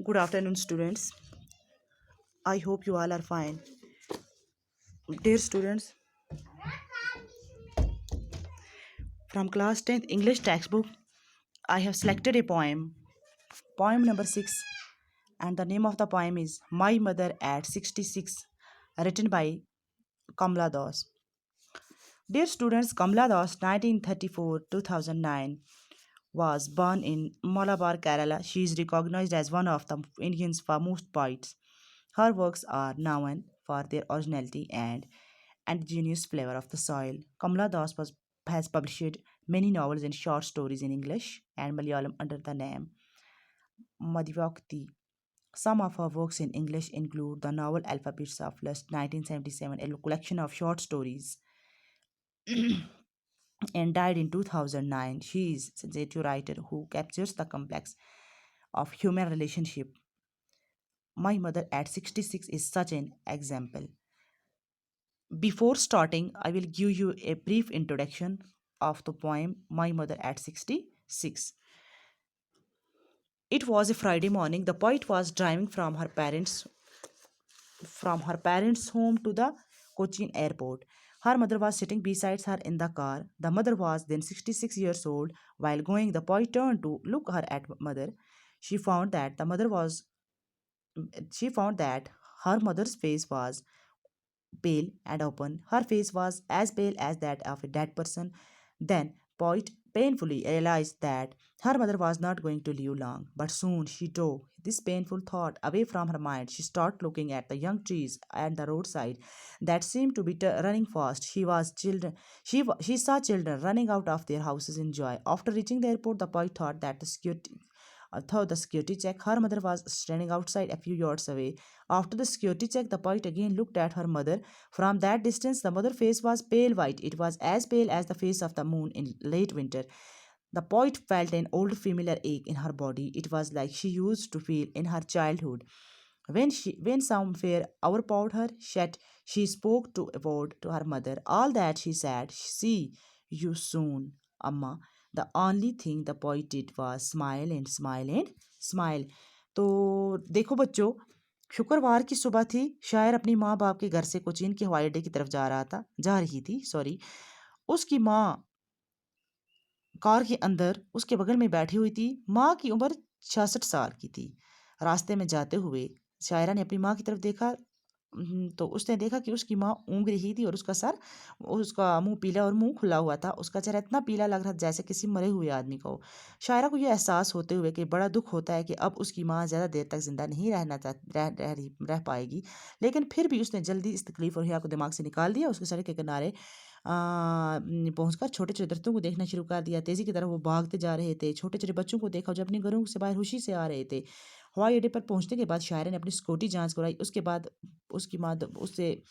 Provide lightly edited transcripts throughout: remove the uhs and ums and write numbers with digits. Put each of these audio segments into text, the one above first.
Good afternoon, students. I hope you all are fine. Dear students, from class 10th English textbook, I have selected a poem number 6, and the name of the poem is My Mother at 66, written by Kamla Das. Dear students, Kamla Das, 1934 2009, was born in Malabar, Kerala. She is recognized as one of the Indian's foremost poets. Her works are known for their originality and indigenous flavor of the soil. Kamala Das has published many novels and short stories in English and Malayalam under the name Madhivakti. Some of her works in English include the novel Alphabets of Lust 1977, a collection of short stories, and died in 2009. She is a sensitive writer who captures the complex of human relationship. My Mother at 66 is such an example. Before starting, I will give you a brief introduction of the poem My Mother at 66. It was a Friday morning. The poet was driving from her parents' home to the Cochin airport. Her mother was sitting beside her in the car. The mother was then 66 years old. While going, the poet turned to look her at mother. She found that the mother was she found that her mother's face was pale and open. Her face was as pale as that of a dead person. Then Poet painfully realized that her mother was not going to live long. But soon she drove this painful thought away from her mind. She started looking at the young trees and the roadside that seemed to be running fast. She saw children running out of their houses in joy. After reaching the airport, the poet thought that the security check, her mother was standing outside a few yards away. After the security check, the poet again looked at her mother. From that distance, the mother's face was pale white. It was as pale as the face of the moon in late winter. The poet felt an old familiar ache in her body. It was like she used to feel in her childhood. When some fear overpowered her, yet she spoke to a word to her mother. All that she said, see you soon, Amma. The only thing the poet did was smile and smile and smile. तो देखो बच्चों, शुक्रवार की सुबह थी। शायर अपनी माँ बाप के घर से कोचीन के हवाई अड्डे की तरफ जा रही थी सॉरी। उसकी माँ कार के अंदर उसके बगल में बैठी हुई थी। माँ की उम्र 66 साल की थी। रास्ते में जाते हुए शायरा ने अपनी माँ की तरफ देखा। तो उसने देखा कि उसकी माँ ऊँग रही थी और उसका मुंह पीला और मुंह खुला हुआ था। उसका चेहरा इतना पीला लग रहा था जैसे किसी मरे हुए आदमी का हो। शायरा को ये एहसास होते हुए कि बड़ा दुख होता है कि अब उसकी माँ ज़्यादा देर तक ज़िंदा नहीं रह पाएगी, लेकिन फिर भी उसने जल्दी इस तकलीफ़ और हिया को दिमाग से निकाल दिया। उसके सड़क के किनारे पहुंचकर छोटे छोटे दरख्तों को देखना शुरू कर दिया। तेज़ी की तरफ वो भागते जा रहे थे। छोटे छोटे बच्चों को देखा जो अपने घरों से बाहर खुशी से आ रहे थे। हवाई अड्डे पर पहुंचने के बाद शायरा ने अपनी सिक्योरिटी जांच कराई। उसके बाद उसकी माँ उससे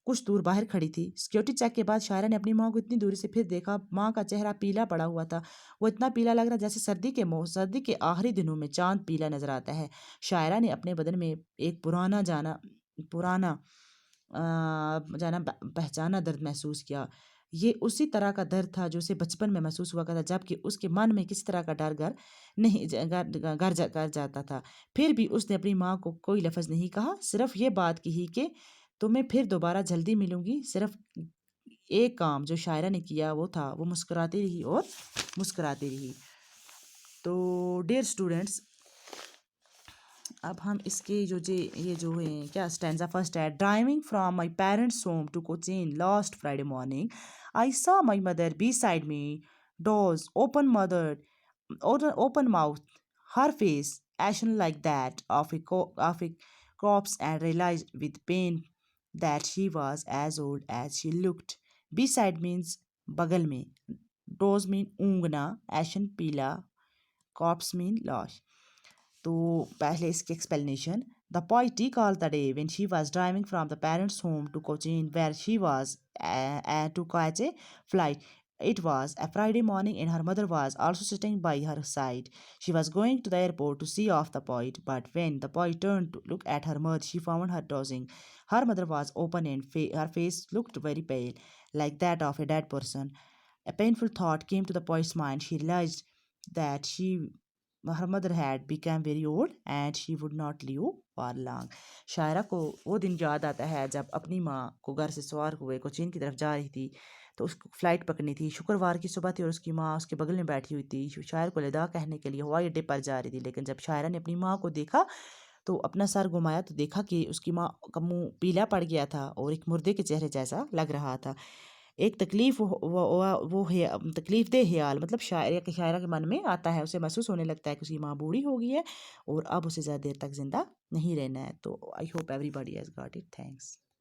कुछ दूर बाहर खड़ी थी। सिक्योरिटी चेक के बाद शायरा ने अपनी माँ को इतनी दूरी से फिर देखा। माँ का चेहरा पीला पड़ा हुआ था। वो इतना पीला लग रहा जैसे सर्दी के आखिरी दिनों में चांद पीला नजर आता है। शायरा ने अपने बदन में एक पुराना जाना पहचाना दर्द महसूस किया। ये उसी तरह का दर्द था जो उसे बचपन में महसूस हुआ करता, जबकि उसके मन में किसी तरह का डर घर नहीं कर जाता था। फिर भी उसने अपनी माँ को कोई लफ्ज़ नहीं कहा, सिर्फ ये बात कही कि तुम्हें फिर दोबारा जल्दी मिलूंगी। सिर्फ एक काम जो शायरा ने किया वो था वो मुस्कुराती रही और मुस्कुराती रही। तो डियर स्टूडेंट्स, अब हम इसके ये जो है क्या स्टैंजा फर्स्ट है। Driving from my parents home to Cochin last Friday morning, I saw my mother beside मी, डोर्स open mouth, her face ashen like that of a corpse, and realized with pain that she was as old as she looked. Beside means बगल में, dose mean ऊँगना, ashen पीला, corpse mean लाश। तो पहले इसकी explanation. The poet recalled the day when she was driving from the parents' home to Cochin, where she was to catch a flight. It was a Friday morning, and her mother was also sitting by her side. She was going to the airport to see off the poet, but when the poet turned to look at her mother, she found her dozing. Her mother was open, and her face looked very pale, like that of a dead person. A painful thought came to the poet's mind. She realized that her mother had become very old and she would not live for long. شاعرہ کو وہ دن یاد آتا ہے جب اپنی ماں کو گھر سے سوار ہوئے کوچین کی طرف جا رہی تھی، تو اس کو فلائٹ پکڑنی تھی. شکروار کی صبح تھی اور اس کی ماں اس کے بغل میں بیٹھی ہوئی تھی. شاعر کو الوداع کہنے کے لیے ہوائی اڈے پر جا رہی تھی، لیکن جب شاعرہ نے اپنی ماں کو دیکھا تو اپنا سر گھمایا تو دیکھا کہ اس کی ماں کا منہ پیلا پڑ گیا تھا اور ایک مردے کے چہرے جیسا لگ رہا تھا. ایک تکلیف دہ خیال مطلب شاعرہ کے من میں آتا ہے، اسے محسوس ہونے لگتا ہے کہ اس کی ماں بوڑھی ہو گئی ہے اور اب اسے زیادہ دیر تک زندہ نہیں رہنا ہے. تو I hope every body has got it. Thanks.